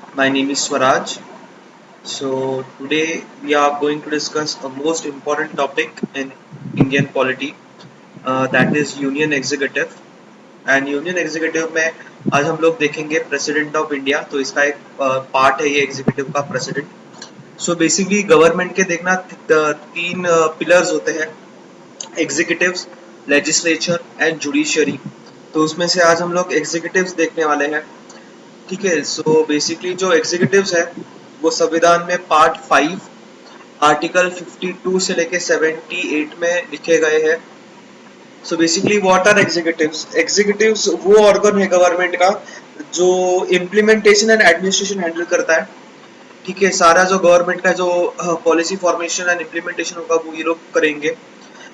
My name is Swaraj. So today we are going to discuss a most important topic in Indian polity, that is Union Executive. And union executive में आज हम लोग देखेंगे president of India. तो इसका एक part है ये एग्जीक्यूटिव का प्रेसिडेंट। सो बेसिकली गवर्नमेंट के देखना तीन पिलर्स होते हैं, एग्जीक्यूटिव्स, लेजिस्लेचर एंड जुडिशरी। तो उसमें से आज हम लोग एग्जीक्यूटिव्स देखने वाले हैं। ठीक है, सो बेसिकली जो एग्जीक्यूटिव्स है वो संविधान में पार्ट 5 आर्टिकल 52 से लेके 78 में लिखे गए हैं। So basically what are executives? Executives वो ऑर्गन है गवर्नमेंट का जो इम्प्लीमेंटेशन एंड एडमिनिस्ट्रेशन हैंडल करता है। ठीक है, सारा जो गवर्नमेंट का जो पॉलिसी फॉर्मेशन एंड इम्प्लीमेंटेशन होगा वो ये लोग करेंगे।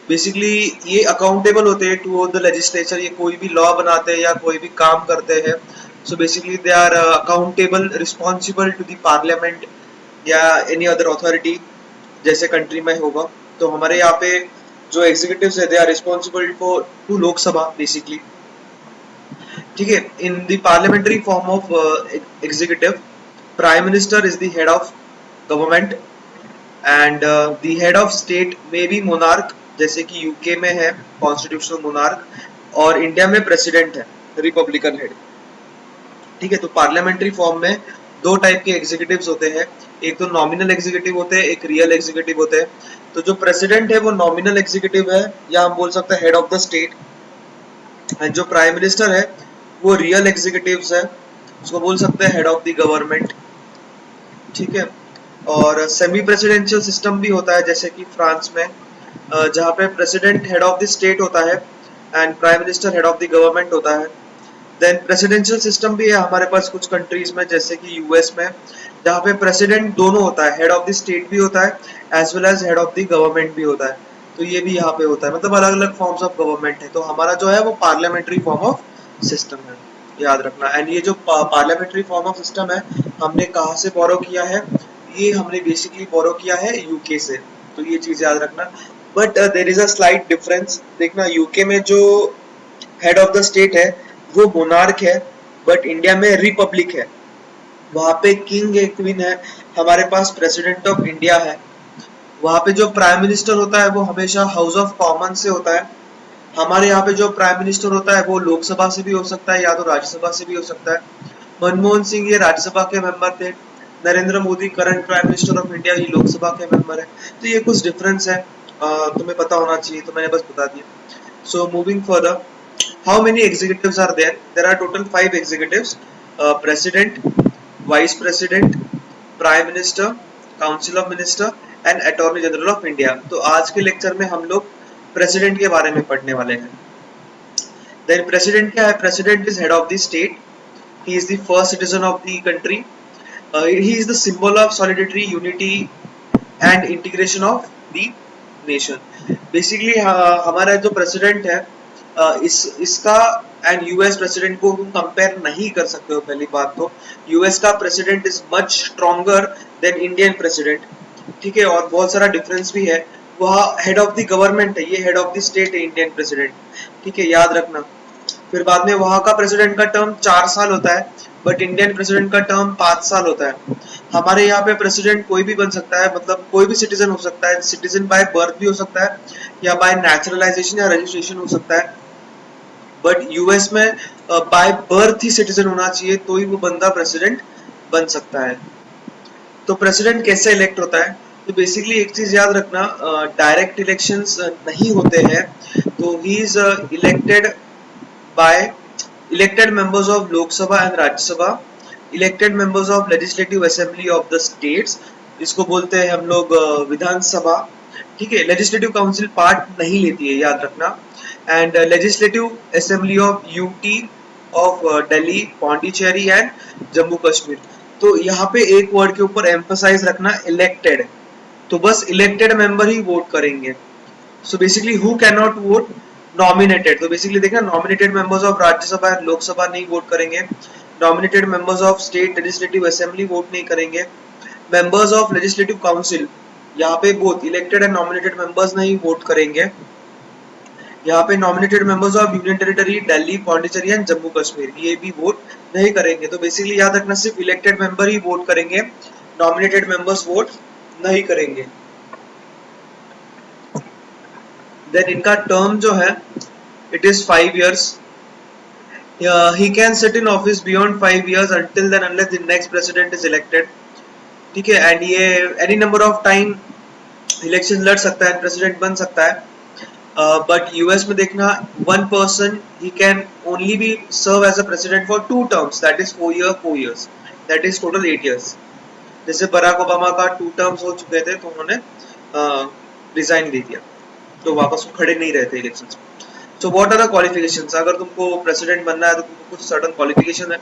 बेसिकली ये अकाउंटेबल होते हैं टू द लेजिस्लेचर। ये कोई भी लॉ बनाते हैं या कोई भी काम करते हैं, so basically they are accountable, responsible to the parliament या एनी अदर अथॉरिटी, जैसे कंट्री में होगा। तो हमारे यहाँ पे जो एग्जीक्यूटिव्स है they are responsible for to Lok Sabha basically. ठीक है, in the parliamentary form of executive, prime minister is the head of government and the head of state में भी मोनार्क, जैसे कि यूके में है कॉन्स्टिट्यूशनल मोनार्क, और इंडिया में प्रेसिडेंट है रिपब्लिकन हेड। ठीक है, तो पार्लियामेंट्री फॉर्म में दो टाइप के एग्जीक्यूटिव्स होते हैं, एक तो नॉमिनल एग्जीक्यूटिव होते हैं, एक रियल एग्जीक्यूटिव होते हैं। तो जो प्रेसिडेंट है वो नॉमिनल एग्जीक्यूटिव है, या हम बोल सकते हैं head of the state. And जो प्राइम मिनिस्टर है वो रियल एग्जीक्यूटिव्स है, उसको बोल सकते हैं हेड ऑफ द गवर्नमेंट। ठीक है, और सेमी प्रेसिडेंशियल सिस्टम भी होता है, जैसे कि फ्रांस में जहाँ पे president head of the state होता है and prime minister head of the government होता है। देन प्रेसिडेंशियल सिस्टम भी है हमारे पास कुछ कंट्रीज में, जैसे कि यूएस में, जहाँ पे प्रेसिडेंट दोनों होता है, हेड ऑफ द स्टेट भी होता है as well as head of the government भी होता है। तो ये भी यहाँ पे होता है, मतलब अलग अलग फॉर्म्स ऑफ गवर्नमेंट है। तो हमारा जो है वो पार्लियामेंट्री फॉर्म ऑफ सिस्टम है, याद रखना। एंड ये जो पार्लियामेंट्री फॉर्म ऑफ सिस्टम है हमने कहाँ से बोरो किया है? ये हमने बेसिकली बोरो किया है यूके से, तो ये चीज याद रखना। But there is a slight difference. देखना, यूके में जो हेड ऑफ द स्टेट है वो मोनार्क है, बट इंडिया में रिपब्लिक है। वहां पे किंग है, क्वीन है, हमारे पास प्रेसिडेंट ऑफ इंडिया है। वहां पे जो प्राइम मिनिस्टर होता है वो हमेशा हाउस ऑफ कॉमन से होता है। हमारे यहाँ पे जो प्राइम मिनिस्टर होता है वो लोकसभा से भी हो सकता है या तो राज्यसभा से भी हो सकता है। मनमोहन सिंह ये राज्यसभा के मेंबर थे, Narendra Modi current prime minister of India ये लोकसभा के मेंबर है। तो ये कुछ डिफरेंस है, तुम्हें पता होना चाहिए, तो मैंने बस बता दिया। So moving further, how many executives are there? There are total 5 executives: president, vice president, prime minister, council of minister and attorney general of India। तो आज के लेक्चर में हम लोग प्रेसिडेंट के बारे में पढ़ने वाले हैं। देन प्रेसिडेंट क्या है? President is head of the state, he is the first citizen of the country, he is the symbol of solidarity, unity and integration of the nation. Basically हमारा जो प्रेसिडेंट है इसका एंड यूएस प्रेसिडेंट को compare नहीं कर सकते हो। पहली बात तो यूएस का president is much stronger than Indian president. ठीक है, और बहुत सारा डिफरेंस भी है। वह हेड ऑफ द गवर्नमेंट है, ये हेड ऑफ द स्टेट है इंडियन प्रेसिडेंट। ठीक है, याद रखना। फिर बाद में वहां का प्रेसिडेंट का टर्म 4 साल होता है, बट इंडियन प्रेसिडेंट का टर्म 5 साल होता है। हमारे यहाँ पे प्रेसिडेंट कोई भी बन सकता है, मतलब कोई भी सिटीजन हो सकता है। सिटीजन बाय बर्थ भी हो सकता है या बाय नेचुरलाइजेशन या रजिस्ट्रेशन हो सकता है। बट यूएस में बाय बर्थ ही सिटीजन होना चाहिए, तो ही वो बंदा प्रेसिडेंट बन सकता है। तो प्रेसिडेंट कैसे इलेक्ट होता है? तो बेसिकली एक चीज याद रखना, डायरेक्ट इलेक्शंस नहीं होते हैं। तो he is elected by elected members of Lok Sabha and Rajya Sabha, elected members of legislative assembly of the states, इसको बोलते हैं हम लोग विधानसभा। ठीक है, लेजिस्लेटिव काउंसिल पार्ट नहीं लेती है, याद रखना। And legislative assembly of UT, of Delhi, Pondicherry and Jammu Kashmir. तो यहाँ पे एक वर्ड के ऊपर एम्फसाइज रखना, इलेक्टेड। तो बस इलेक्टेड मेंबर ही वोट करेंगे। So basically who can not vote? Nominated. तो बेसिकली देखना, nominated members of Rajya Sabha and Lok Sabha नहीं वोट करेंगे, nominated members of state legislative assembly vote नहीं करेंगे, मेंबर्स ऑफ लेजिस्लेटिव काउंसिल, यहाँ पे both elected and nominated members नहीं वोट करेंगे। यहाँ पे nominated members of union territory Delhi, Pondicherry and Jammu Kashmir ये भी वोट नहीं करेंगे। तो बेसिकली याद रखना सिर्फ इलेक्टेड मेंबर ही वोट करेंगे, नॉमिनेटेड मेंबर्स वोट नहीं करेंगे। देन इनका टर्म जो है it is 5 years। He can sit in office beyond 5 years until then unless the next president is elected। ठीक है, एंड ये any number of time election लड़ सकता है, प्रेसिडेंट बन सकता है। बट यूएस में देखना, वन पर्सन ही can only be serve as a president for 2 terms, that is 4 years, that is total 8 years। जैसे बराक ओबामा का 2 terms हो चुके थे तो उन्होंने रिजाइन दे दिया, तो वापस वो खड़े नहीं रहते इलेक्शन में। So what are the qualifications? अगर तुमको प्रेसिडेंट बनना है तो तुमको कुछ सर्टेन क्वालिफिकेशन है,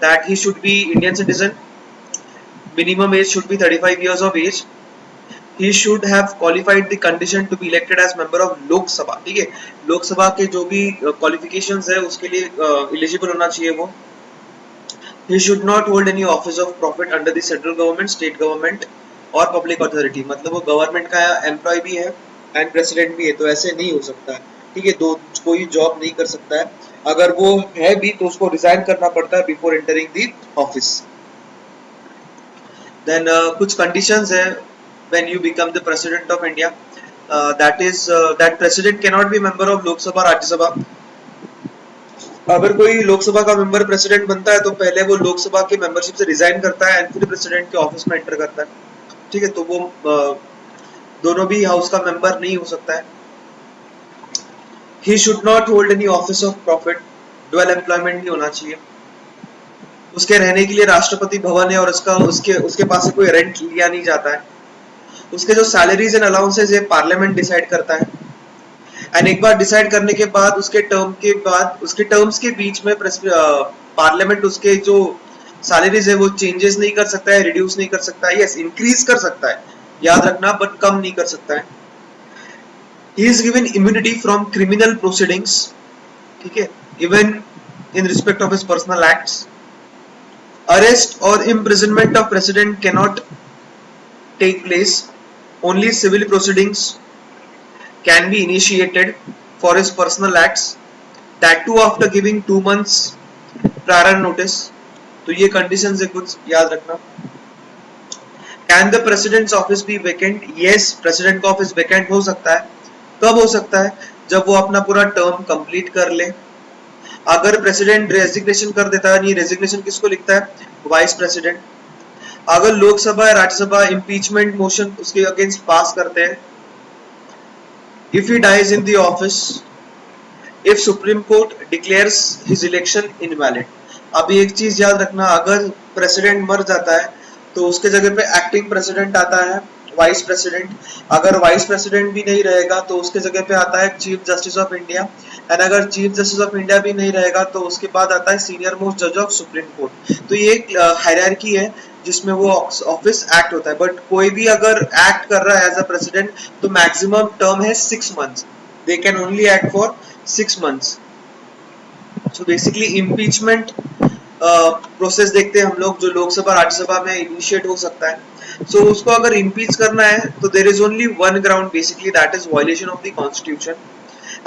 that he should be Indian citizen, minimum age should be 35 years of age, he should have qualified the condition to be elected as member of लोक सभा। ठीक है, लोक सभा के जो भी क्वालिफिकेशंस है उसके लिए एलिजिबल होना चाहिए वो। he should not hold any office of profit under the central government, state government और public authority, मतलब वो गवर्नमेंट का एम्प्लॉय भी है एंड प्रेसिडेंट भी है, तो ऐसे नहीं हो सकता है। ठीक है, दो कोई जॉब नहीं कर सकता है, अगर वो है भी तो उसको रिजाइन करना पड़ता है before entering the office. Then कुछ conditions है when you become the president of India, that is that president cannot be member of लोक सभा राज्य सभा। अगर कोई लोकसभा का मेंबर प्रेसिडेंट बनता है तो पहले वो लोकसभा की मेंबरशिप से रिजाइन करता है एंड फिर प्रेसिडेंट के ऑफिस में एंटर करता है। ठीक है, तो वो दोनों भी हाउस का मेंबर नहीं हो सकता है। He should not hold any office of profit, dual employment नहीं होना चाहिए। उसके रहने के लिए राष्ट्रपति भवन है और उसके पास से कोई रेंट लिया नहीं जाता है। उसके जो सैलरीज एंड अलाउंसेज है पार्लियामेंट डिसाइड करता है, एंड एक बार डिसाइड करने के बाद उसके टर्म्स के बीच में पार्लियामेंट उसके जो सैलरीज है वो चेंजेस नहीं कर सकता है, रिड्यूस नहीं कर सकता है, यस इंक्रीज कर सकता है, याद रखना, बट कम नहीं कर सकता है। He is given immunity from criminal proceedings, ठीक है, even in respect of his personal acts. Arrest or imprisonment of president cannot take place. Only civil proceedings can be initiated for his personal acts. That too after giving 2 months prior notice. तो ये conditions है कुछ, याद रखना। Can the president's office be vacant? Yes, president का office vacant हो सकता है। कब हो सकता है? जब वो अपना पूरा term complete कर ले। अगर प्रेसिडेंट रेजिग्नेशन कर देता है, नहीं रेजिग्नेशन किसको लिखता है? Vice president. अगर लोकसभा या राज्यसभा इम्पीचमेंट मोशन उसके अगेंस्ट पास करते हैं, if he dies in the office, if supreme court declares his election invalid. अब एक चीज याद रखना, अगर प्रेसिडेंट मर जाता है तो उसके जगह पे एक्टिंग प्रेसिडेंट आता है, वाइस प्रेसिडेंट। अगर वाइस प्रेसिडेंट भी नहीं रहेगा तो उसके जगह पे आता है chief justice of India, and अगर चीफ जस्टिस ऑफ इंडिया भी नहीं रहेगा तो उसके बाद आता है सीनियर मोस्ट जज ऑफ सुप्रीम कोर्ट। तो ये एक हायरार्की है जिसमें वो ऑफिस एक्ट होता है, बट कोई भी अगर एक्ट कर रहा है एज अ प्रेसिडेंट तो मैक्सिमम टर्म है 6 months, they can only act for 6 months। So basically impeachment process देखते हैं हम लोग, जो लोकसभा राज्यसभा में इनिशिएट हो सकता है। सो उसको अगर इम्पीच करना है तो there is only one ground basically, that is violation of the constitution,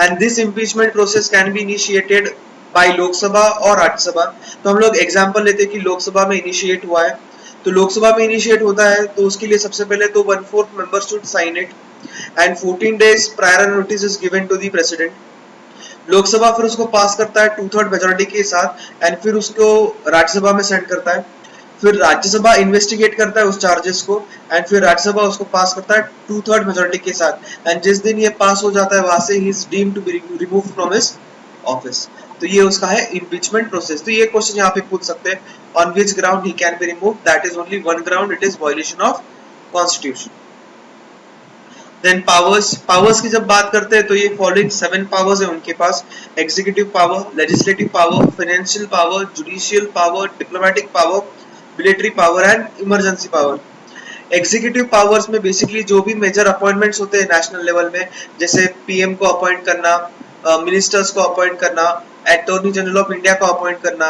and this impeachment process can be initiated by Lok Sabha और राज्यसभा। तो हम लोग एग्जांपल लेते हैं कि लोकसभा में इनिशिएट हुआ है, तो लोकसभा में इनिशिएट होता है तो उसके लिए सबसे पहले तो 1/4 members should sign it and 14 days prior notice is given to the president. Lok Sabha फिर उसको पास करता है 2/3 मेजोरिटी के साथ एंड फिर उसको राज्यसभा में सेंड करता है। फिर राज्यसभा इन्वेस्टिगेट करता है उस चार्जेस को एंड फिर राज्यसभा उसको पास करता है 2/3 मेजोरिटी के साथ, एंड जिस दिन ये पास हो जाता है वहां से he is deemed to be removed from his office. तो ये उसका है इम्पीचमेंट प्रोसेस। तो ये क्वेश्चन यहाँ पे पूछ सकते हैं, on which ground he can be removed, that is only one ground, it is violation of constitution. Then powers की जब बात करते हैं तो ये फॉलोइंग 7 पावर्स है उनके पास: executive power, legislative power, financial power, judicial power, diplomatic power, military power and emergency power. Executive powers में बेसिकली जो भी मेजर अपॉइंटमेंट्स होते हैं नेशनल लेवल में, जैसे पीएम को अपॉइंट करना, मिनिस्टर्स को अपॉइंट करना, अटॉर्नी जनरल ऑफ इंडिया को अपॉइंट करना,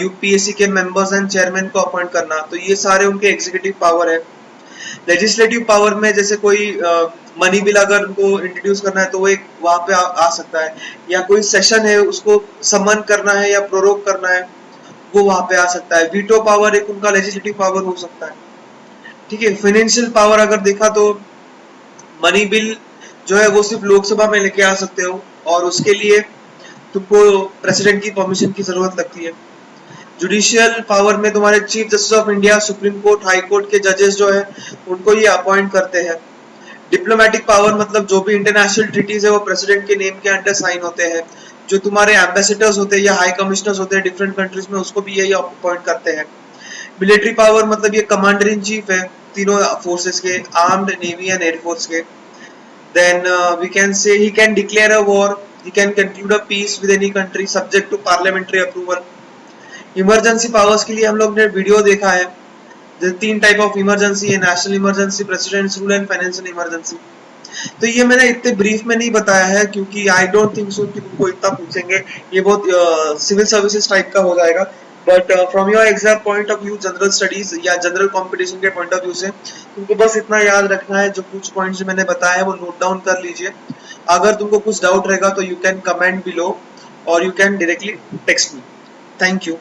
यूपीएससी के मेंबर्स एंड चेयरमैन को अपॉइंट करना, तो ये सारे उनके एग्जीक्यूटिव पावर है। लेजिस्लेटिव पावर में जैसे कोई मनी बिल अगर उनको इंट्रोड्यूस करना है तो वो एक वहां पे आ सकता है, या कोई सेशन है उसको समन करना है या प्रोरोग करना है वो वहां पे आ सकता है। वीटो पावर एक उनका लेजिस्लेटिव पावर हो सकता है। ठीक है, फाइनेंशियल पावर अगर देखा तो मनी बिल जो है वो सिर्फ लोकसभा में लेके आ सकते हो, और उसके लिए तुमको प्रेसिडेंट की परमिशन की जरूरत लगती है। जुडिशियल पावर में तुम्हारे chief justice of India, supreme court, high court के जजेस जो है उनको ये अपॉइंट करते हैं। डिप्लोमेटिक पावर मतलब जो भी इंटरनेशनल ट्रीटीज है वो प्रेसिडेंट के नेम के अंडर साइन होते हैं। जो तुम्हारे एम्बेसडर्स होते हैं या हाई कमिश्नर्स होते हैं डिफरेंट कंट्रीज में, उसको भी यही अपॉइंट करते हैं। मिलिट्री पावर मतलब ये कमांडर इन चीफ है तीनों फोर्सेस के, आर्म्ड, नेवी एंड एयरफोर्स के। Then we can say he can declare a war, he can conclude a peace with any country subject to parliamentary approval. Emergency powers के लिए हम लोग ने video देखा है, जैसे 3 टाइप ऑफ इमरजेंसी है, national emergency, presidents rule and financial emergency. तो ये मैंने इतने ब्रीफ में नहीं बताया है क्योंकि आई डोंट थिंक सो कि तुमको इतना पूछेंगे, ये बहुत सिविल सर्विसेज टाइप का हो जाएगा। But from your exam point of view, general studies या जनरल कंपटीशन के पॉइंट ऑफ व्यू से तुमको बस इतना याद रखना है, जो कुछ पॉइंट्स मैंने बताया है वो नोट डाउन कर लीजिए। अगर तुमको कुछ डाउट रहेगा तो यू कैन कमेंट बिलो और you can directly text me. Thank you.